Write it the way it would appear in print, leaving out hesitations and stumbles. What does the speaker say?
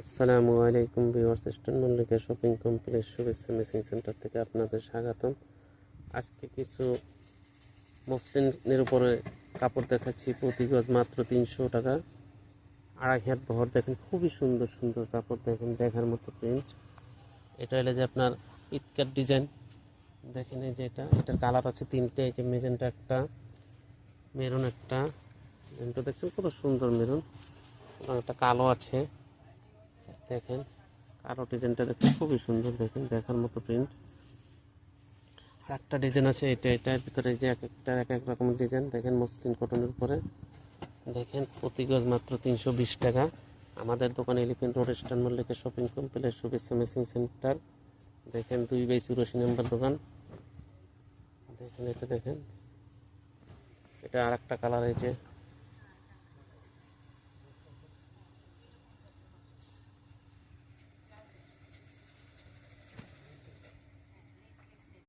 আসসালামু আলাইকুম viewers, eastern Mallika shopping complex শুভেচ্ছা মেশিন সেন্টার থেকে আপনাদের স্বাগতম। আজকে কিছু মসলিনের উপরে কাপড় দেখাচ্ছি। প্রতি গজ মাত্র 300 টাকা। আড়াই হাত বহর, দেখেন খুবই সুন্দর সুন্দর কাপড়, দেখেন দেখার মতো প্রিন্ট। এটা হলো যে আপনার ইটকাট ডিজাইন। দেখেন এই যে এটার কালার আছে তিনটে। এই যে মেজেন্টা একটা, মেরুন একটা, মেরুনটা দেখছেন কত সুন্দর মেরুন, এবং একটা কালো আছে। দেখেন কালো ডিজাইনটা দেখেন খুবই সুন্দর, দেখেন দেখার মতো প্রিন্ট। আর একটা ডিজাইন আছে এটার ভিতরে যে এক এক রকমের ডিজাইন। দেখেন মসলিন কটনের উপরে, দেখেন প্রতি গজ মাত্র 320 টাকা। আমাদের দোকান elephant road, eastern Mallika shopping complex শুভেচ্ছা মেশিন সেন্টার। দেখেন 2/84 নম্বর দোকান। দেখেন এটা, দেখেন এটা আর একটা কালার। এই যে